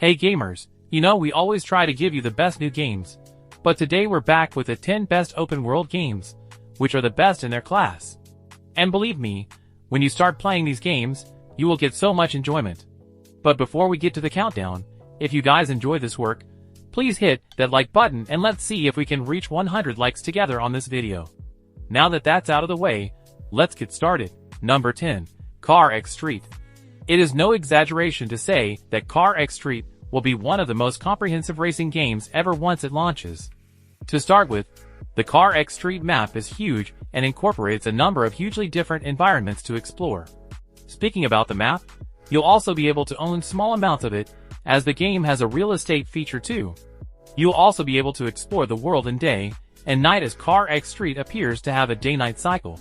Hey gamers, you know we always try to give you the best new games, but today we're back with the 10 best open world games, which are the best in their class. And believe me, when you start playing these games, you will get so much enjoyment. But before we get to the countdown, if you guys enjoy this work, please hit that like button and let's see if we can reach 100 likes together on this video. Now that that's out of the way, let's get started. Number 10. CarX Street. It is no exaggeration to say that CarX Street will be one of the most comprehensive racing games ever once it launches. To start with, the CarX Street map is huge and incorporates a number of hugely different environments to explore. Speaking about the map, you'll also be able to own small amounts of it, as the game has a real estate feature too. You'll also be able to explore the world in day and night, as CarX Street appears to have a day-night cycle.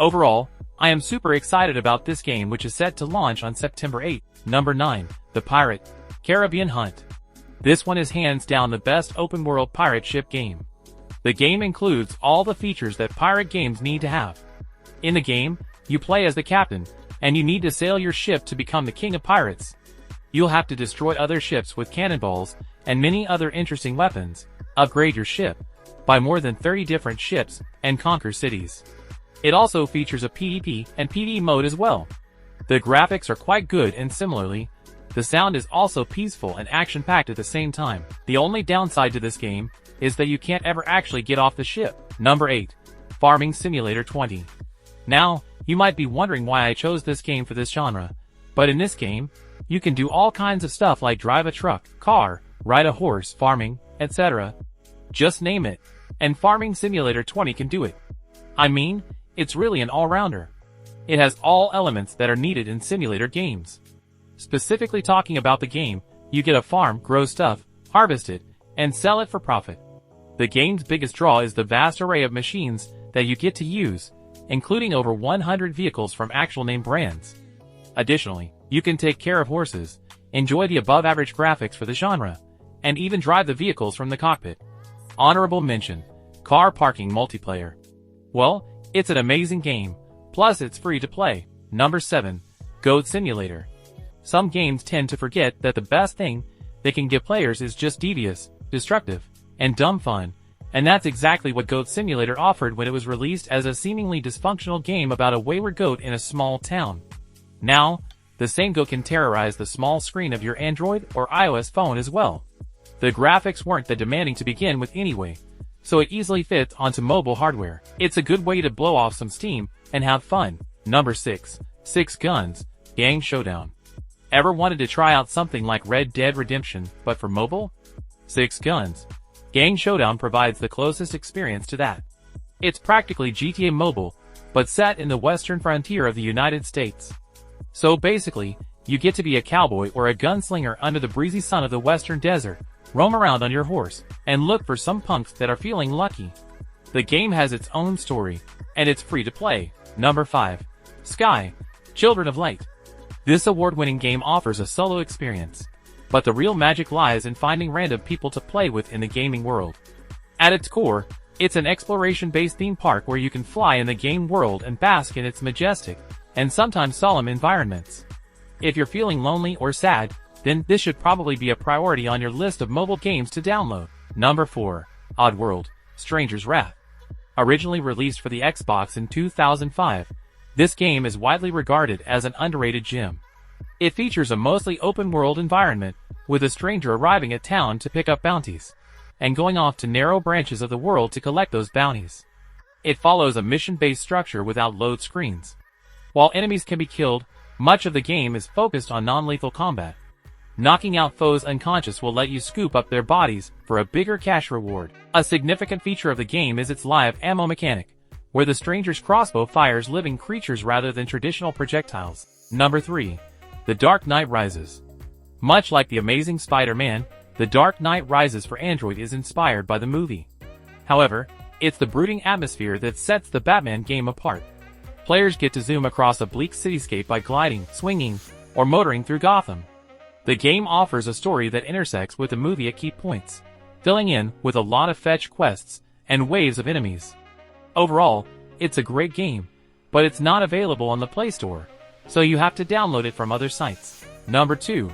Overall, I am super excited about this game, which is set to launch on September 8. Number 9. The Pirate Caribbean Hunt. This one is hands down the best open-world pirate ship game. The game includes all the features that pirate games need to have. In the game, you play as the captain, and you need to sail your ship to become the king of pirates. You'll have to destroy other ships with cannonballs and many other interesting weapons, upgrade your ship, buy more than 30 different ships, and conquer cities. It also features a PvP and PvE mode as well. The graphics are quite good, and similarly, the sound is also peaceful and action-packed at the same time. The only downside to this game is that you can't ever actually get off the ship. Number 8. Farming Simulator 20. Now, you might be wondering why I chose this game for this genre, but in this game, you can do all kinds of stuff like drive a truck, car, ride a horse, farming, etc. Just name it, and Farming Simulator 20 can do it. I mean, it's really an all-rounder. It has all elements that are needed in simulator games. Specifically talking about the game, you get a farm, grow stuff, harvest it, and sell it for profit. The game's biggest draw is the vast array of machines that you get to use, including over 100 vehicles from actual name brands. Additionally, you can take care of horses, enjoy the above-average graphics for the genre, and even drive the vehicles from the cockpit. Honorable mention: Car Parking Multiplayer. Well, it's an amazing game, plus it's free to play. Number 7. Goat Simulator. Some games tend to forget that the best thing they can give players is just devious, destructive, and dumb fun, and that's exactly what Goat Simulator offered when it was released as a seemingly dysfunctional game about a wayward goat in a small town. Now, the same goat can terrorize the small screen of your Android or iOS phone as well. The graphics weren't that demanding to begin with anyway, so it easily fits onto mobile hardware. It's a good way to blow off some steam and have fun. Number 6. Six Guns Gang Showdown. Ever wanted to try out something like Red Dead Redemption, but for mobile? Six Guns Gang Showdown provides the closest experience to that. It's practically GTA Mobile, but set in the western frontier of the United States. So basically, you get to be a cowboy or a gunslinger under the breezy sun of the western desert, roam around on your horse, and look for some punks that are feeling lucky. The game has its own story, and it's free to play. Number 5. Sky Children of Light. This award-winning game offers a solo experience, but the real magic lies in finding random people to play with in the gaming world. At its core, it's an exploration-based theme park where you can fly in the game world and bask in its majestic, and sometimes solemn environments. If you're feeling lonely or sad, then this should probably be a priority on your list of mobile games to download. Number 4. Oddworld Stranger's Wrath. Originally released for the Xbox in 2005, this game is widely regarded as an underrated gem. It features a mostly open-world environment, with a stranger arriving at town to pick up bounties, and going off to narrow branches of the world to collect those bounties. It follows a mission-based structure without load screens. While enemies can be killed, much of the game is focused on non-lethal combat. Knocking out foes unconscious will let you scoop up their bodies for a bigger cash reward. A significant feature of the game is its live ammo mechanic, where the stranger's crossbow fires living creatures rather than traditional projectiles. Number 3. The Dark Knight Rises. Much like The Amazing Spider-Man, The Dark Knight Rises for Android is inspired by the movie. However, it's the brooding atmosphere that sets the Batman game apart. Players get to zoom across a bleak cityscape by gliding, swinging, or motoring through Gotham. The game offers a story that intersects with the movie at key points, filling in with a lot of fetch quests and waves of enemies. Overall, it's a great game, but it's not available on the Play Store, so you have to download it from other sites. Number 2.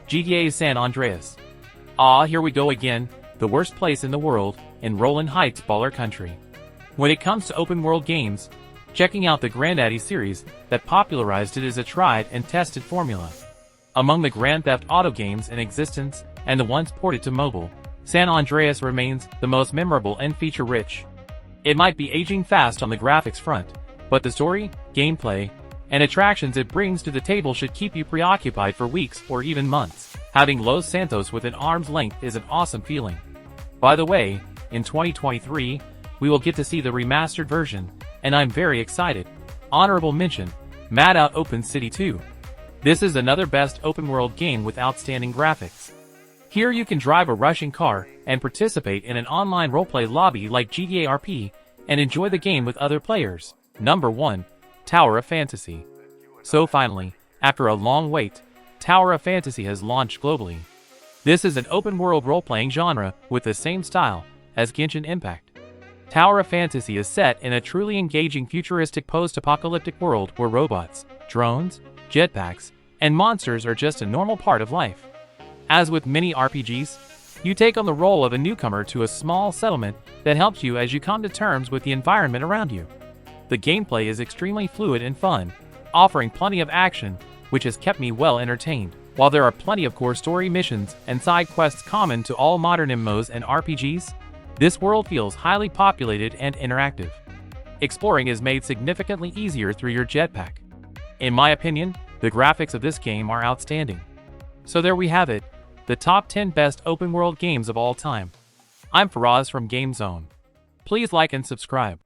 GTA San Andreas. Ah, here we go again, the worst place in the world, in Roland Heights baller country. When it comes to open world games, checking out the Granddaddy series that popularized it is a tried and tested formula. Among the Grand Theft Auto games in existence, and the ones ported to mobile, San Andreas remains the most memorable and feature-rich. It might be aging fast on the graphics front, but the story, gameplay, and attractions it brings to the table should keep you preoccupied for weeks or even months. Having Los Santos within arm's length is an awesome feeling. By the way, in 2023, we will get to see the remastered version, and I'm very excited. Honorable mention, Mad Out Open City 2. This is another best open world game with outstanding graphics. Here you can drive a rushing car and participate in an online roleplay lobby like GTA RP and enjoy the game with other players. Number 1. Tower of Fantasy. So finally, after a long wait, Tower of Fantasy has launched globally. This is an open-world role-playing genre with the same style as Genshin Impact. Tower of Fantasy is set in a truly engaging futuristic post-apocalyptic world where robots, drones, jetpacks, and monsters are just a normal part of life. As with many RPGs, you take on the role of a newcomer to a small settlement that helps you as you come to terms with the environment around you. The gameplay is extremely fluid and fun, offering plenty of action, which has kept me well entertained. While there are plenty of core story missions and side quests common to all modern MMOs and RPGs, this world feels highly populated and interactive. Exploring is made significantly easier through your jetpack. In my opinion, the graphics of this game are outstanding. So there we have it, the top 10 best open world games of all time. I'm Faraz from GameZone. Please like and subscribe.